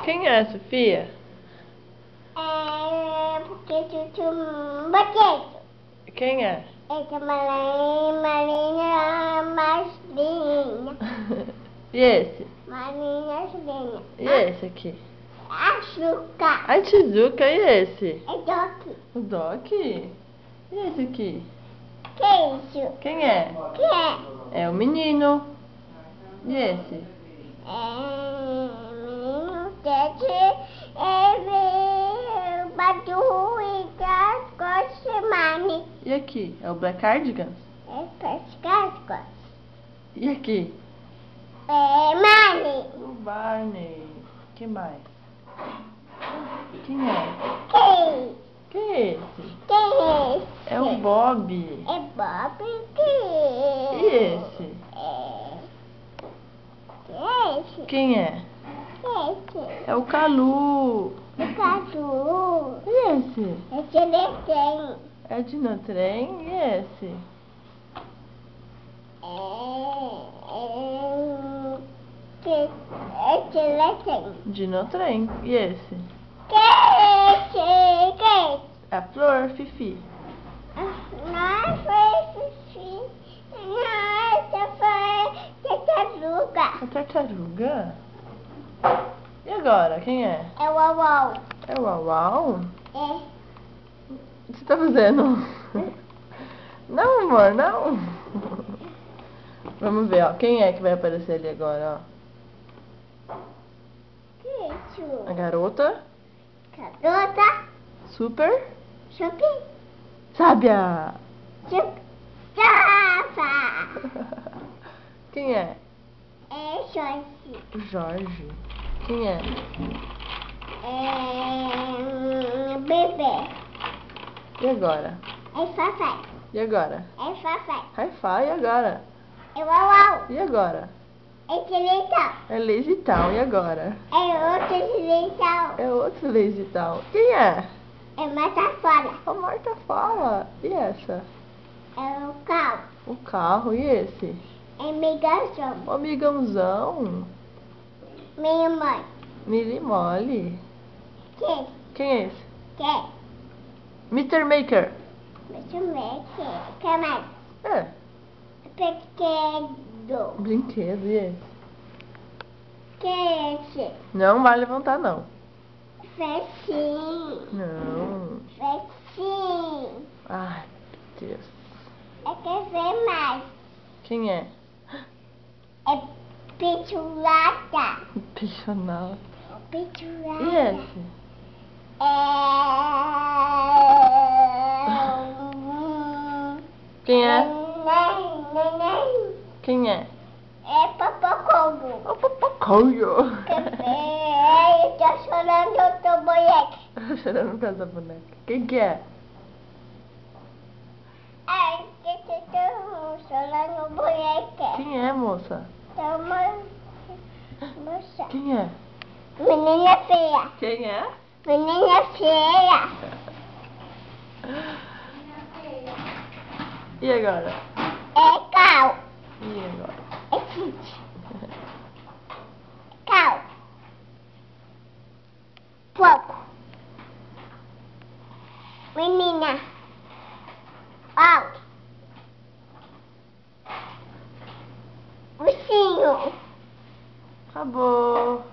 Quem é, Sofia? É porque tu bateu. Quem é? Essa Marinha Maslinha. E esse? Marinha Maslinha. E esse aqui? Açúcar. A Tizuka, e esse? É Doc. O Doc? E esse aqui? Que é isso? Quem é? Que é? É o menino. E esse? É menino Tete. É Badu e das coisas mani. E aqui? É o Black Cardigans? É cascas. E aqui? É mani. O Barney. Que mais? Quem é? Que? Quem é esse? Que é esse? É o Bob. É Bob E que? esse? Que esse? Quem é? Esse? É o Calu. É Cadu. E esse? Esse ele tem. É Dinotrem. E esse? Esse ele tem. Dinotrem. E esse? Que esse? Que? É a Flor, Fifi. Não foi esse. Não, essa foi tartaruga. A tartaruga? E agora? Quem é? É o Uau. É o Uau? É. O que você tá fazendo? Não, amor, não. Vamos ver, ó. Quem é que vai aparecer ali agora, ó? Que isso? A garota. Garota. Super. Chupi. Sábia. Chupa. Quem é? É Jorge. O Jorge. Quem é? É bebê. E agora? É Fafé. E agora? É Fafé. Hi-Fi, e agora? É Uau. E agora? É Tilitão. É Lazy Town, e agora? É outro Tilitão. É outro Lazy Town. Quem é? É Matafora. A Marta fala. E essa? É o carro. O carro, e esse? É migação. O amigãozão. Minha mãe. Mili Mole. Que? Quem é esse? Que? Mr. Maker. Deixa eu ver que mais? É, Pequeno. brinquedo, e esse? Que é esse? Não vai levantar, não. Fecinho. Não. Fecinho. Ai, meu Deus. É quer ver mais? Quem é? É pitulata. Peixonal. Pitulata. E esse? Quem é? Neném. Quem é? É papacogo. O Papacoio. Eu tô chorando, eu tô boneca. Chorando por causa da boneca. Quem que é? Ai, que eu tô chorando boneca. Quem é, moça? Moça. Quem é? Menina feia. Quem é? Menina feia. E agora? É cal. E agora? É Kit. Cal. Pouco. Menina. Au. Ursinho. Acabou.